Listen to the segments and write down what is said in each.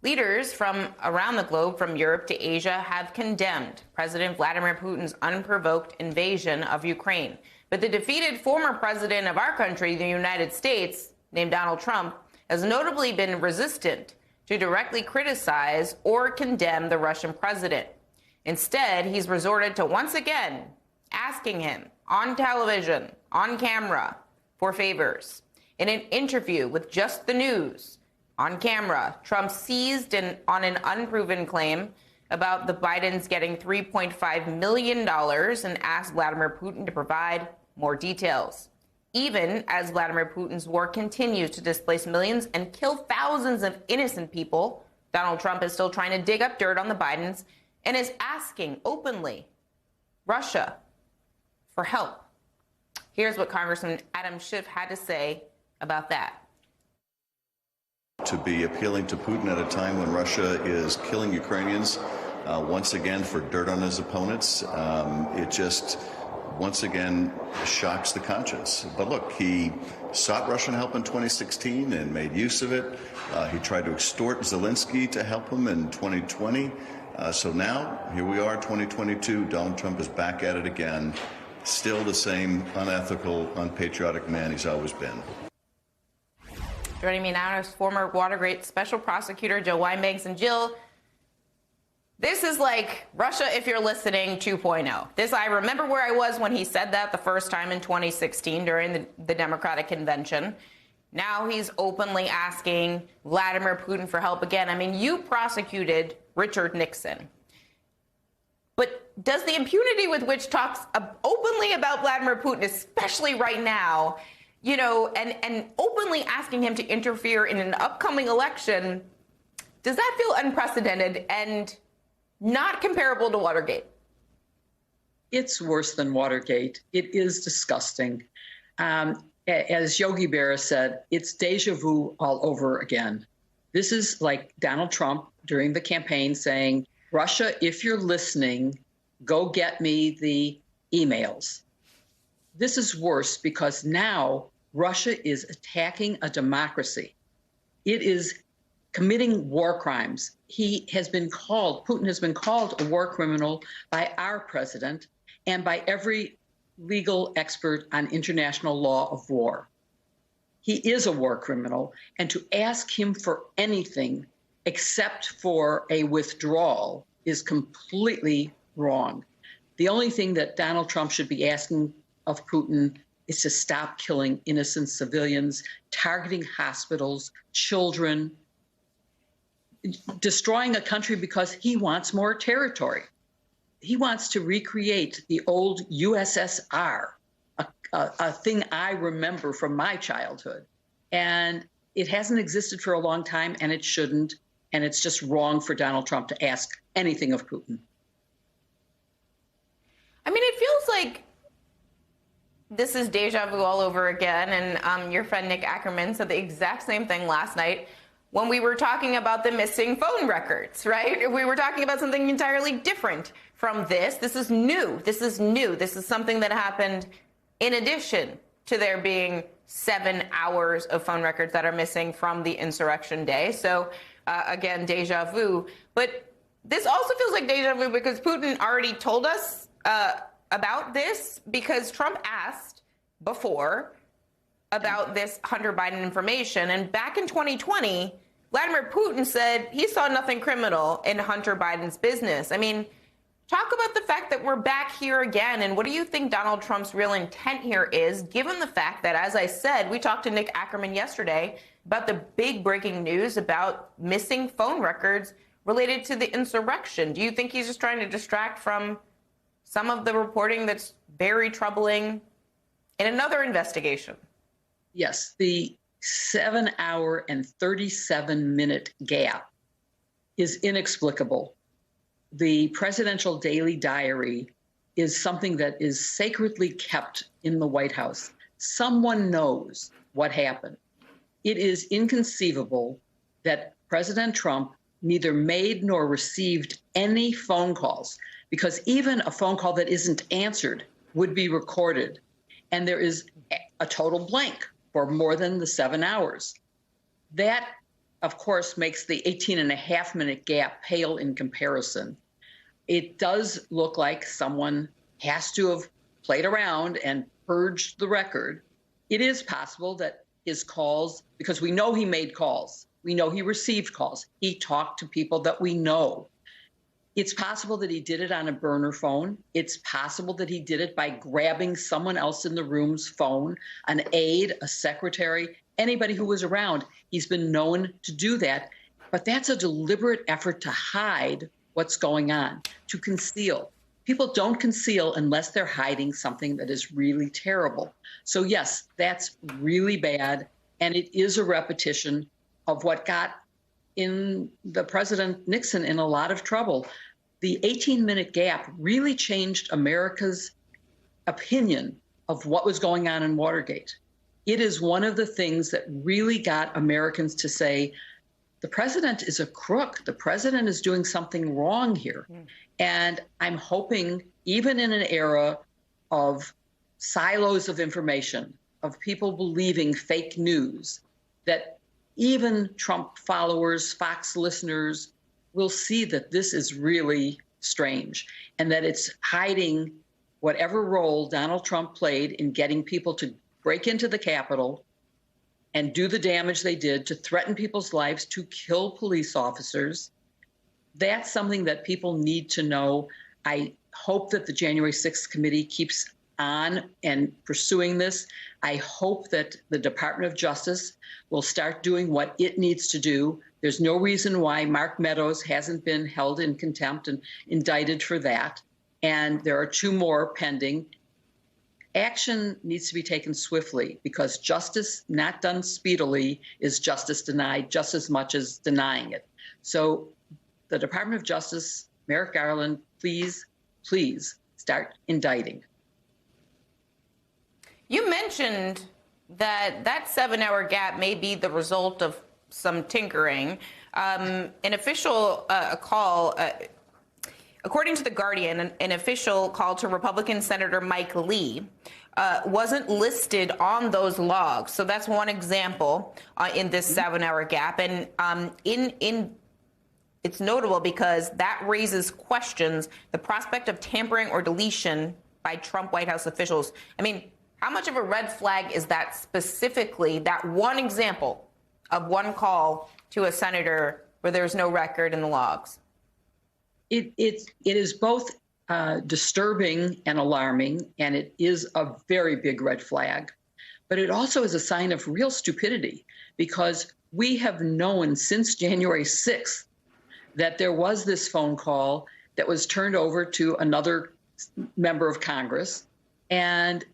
Leaders from around the globe, from Europe to Asia, have condemned President Vladimir Putin's unprovoked invasion of Ukraine. But the defeated former president of our country, the United States, named Donald Trump, has notably been resistant to directly criticize or condemn the Russian president. Instead, he's resorted to once again asking him on television, on camera, for favors. In an interview with Just the News, on camera, Trump seized on an unproven claim about the Bidens getting $3.5 million and asked Vladimir Putin to provide more details. Even as Vladimir Putin's war continues to displace millions and kill thousands of innocent people, Donald Trump is still trying to dig up dirt on the Bidens and is asking openly Russia for help. Here's what Congressman Adam Schiff had to say about that. To be appealing to Putin at a time when Russia is killing Ukrainians once again for dirt on his opponents, it just once again shocks the conscience. But look, he sought Russian help in 2016 and made use of it. He tried to extort Zelensky to help him in 2020. So now, here we are, 2022, Donald Trump is back at it again, still the same unethical, unpatriotic man he's always been. Joining me now is former Watergate Special Prosecutor Jill Wine-Banks. And Jill, this is like Russia, if you're listening, 2.0. This, I remember where I was when he said that the first time in 2016 during the Democratic Convention. Now he's openly asking Vladimir Putin for help again. I mean, you prosecuted Richard Nixon. But does the impunity with which talks openly about Vladimir Putin, especially right now, you know, and openly asking him to interfere in an upcoming election, does that feel unprecedented and not comparable to Watergate? It's worse than Watergate. It is disgusting. As Yogi Berra said, it's deja vu all over again. This is like Donald Trump during the campaign saying, Russia, if you're listening, go get me the emails. This is worse because now Russia is attacking a democracy. It is committing war crimes. Putin has been called a war criminal by our president and by every legal expert on international law of war. He is a war criminal, and to ask him for anything except for a withdrawal is completely wrong. The only thing that Donald Trump should be asking of Putin is to stop killing innocent civilians, targeting hospitals, children, destroying a country because he wants more territory. He wants to recreate the old USSR, a thing I remember from my childhood. And it hasn't existed for a long time, and it shouldn't. And it's just wrong for Donald Trump to ask anything of Putin. I mean, it feels like this is deja vu all over again. And your friend Nick Ackerman said the exact same thing last night when we were talking about the missing phone records, right? We were talking about something entirely different from this. This is new. This is new. This is something that happened in addition to there being 7 hours of phone records that are missing from the insurrection day. So again, deja vu. But this also feels like deja vu because Putin already told us about this, because Trump asked before about this Hunter Biden information. And back in 2020, Vladimir Putin said he saw nothing criminal in Hunter Biden's business. I mean, talk about the fact that we're back here again. And what do you think Donald Trump's real intent here is, given the fact that, as I said, we talked to Nick Ackerman yesterday about the big breaking news about missing phone records related to the insurrection? Do you think he's just trying to distract from some of the reporting that's very troubling in another investigation? Yes, the 7-hour and 37-minute gap is inexplicable. The presidential daily diary is something that is sacredly kept in the White House. Someone knows what happened. It is inconceivable that President Trump neither made nor received any phone calls, because even a phone call that isn't answered would be recorded. And there is a total blank for more than the 7 hours. That of course, makes the 18.5-minute gap pale in comparison. It does look like someone has to have played around and purged the record. It is possible that his calls, because we know he made calls, we know he received calls, he talked to people that we know. It's possible that he did it on a burner phone. It's possible that he did it by grabbing someone else in the room's phone, an aide, a secretary, anybody who was around. He's been known to do that. But that's a deliberate effort to hide what's going on, to conceal. People don't conceal unless they're hiding something that is really terrible. So yes, that's really bad. And it is a repetition of what got in the President Nixon in a lot of trouble. The 18-minute gap really changed America's opinion of what was going on in Watergate. It is one of the things that really got Americans to say, the president is a crook. The president is doing something wrong here. And I'm hoping, even in an era of silos of information, of people believing fake news, that even Trump followers, Fox listeners, will see that this is really strange and that it's hiding whatever role Donald Trump played in getting people to break into the Capitol and do the damage they did, to threaten people's lives, to kill police officers. That's something that people need to know. I hope that the January 6th committee keeps on and pursuing this. I hope that the Department of Justice will start doing what it needs to do. There's no reason why Mark Meadows hasn't been held in contempt and indicted for that. And there are 2 more pending. Action needs to be taken swiftly, because justice not done speedily is justice denied just as much as denying it. So the Department of Justice, Merrick Garland, please, please start indicting. You mentioned that 7-hour gap may be the result of some tinkering. An official call, according to The Guardian, an official call to Republican Senator Mike Lee wasn't listed on those logs. So that's one example in this 7-hour gap. And it's notable because that raises questions, the prospect of tampering or deletion by Trump White House officials. I mean, how much of a red flag is that specifically, that one example of one call to a senator where there's no record in the logs? It is both disturbing and alarming, and it is a very big red flag. But it also is a sign of real stupidity, because we have known since January 6th that there was this phone call that was turned over to another member of Congress. And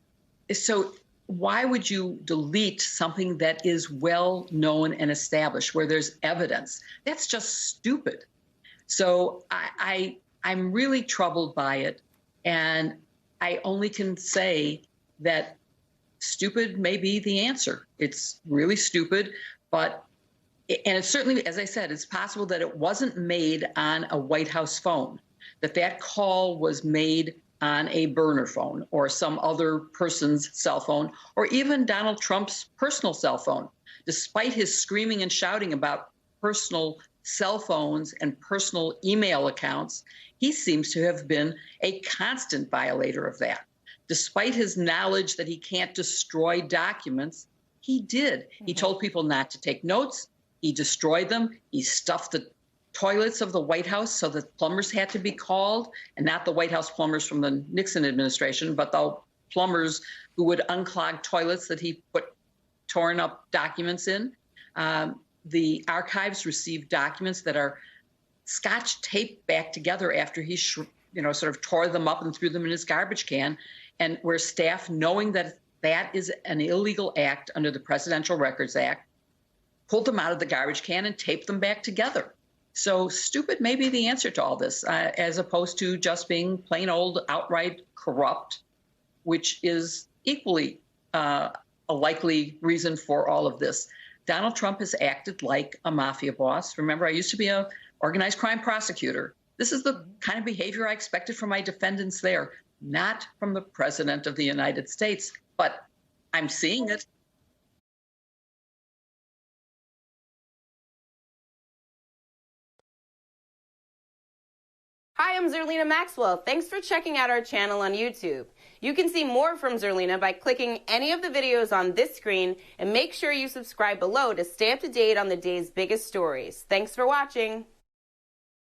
so why would you delete something that is well known and established, where there's evidence? That's just stupid. So I'm really troubled by it. And I only can say that stupid may be the answer. It's really stupid, and it's certainly, as I said, it's possible that it wasn't made on a White House phone, that call was made on a burner phone or some other person's cell phone, or even Donald Trump's personal cell phone. Despite his screaming and shouting about personal cell phones and personal email accounts, he seems to have been a constant violator of that. Despite his knowledge that he can't destroy documents, he did. He told people not to take notes. He destroyed them. He stuffed the toilets of the White House so that plumbers had to be called, and not the White House plumbers from the Nixon administration, but the plumbers who would unclog toilets that he put torn up documents in. The archives received documents that are Scotch taped back together after he sort of tore them up and threw them in his garbage can, and where staff, knowing that that is an illegal act under the Presidential Records Act, pulled them out of the garbage can and taped them back together. So stupid may be the answer to all this, as opposed to just being plain old outright corrupt, which is equally a likely reason for all of this. Donald Trump has acted like a mafia boss. Remember, I used to be an organized crime prosecutor. This is the kind of behavior I expected from my defendants there, not from the President of the United States. But I'm seeing it. Hi, I'm Zerlina Maxwell. Thanks for checking out our channel on YouTube. You can see more from Zerlina by clicking any of the videos on this screen, and make sure you subscribe below to stay up to date on the day's biggest stories. Thanks for watching.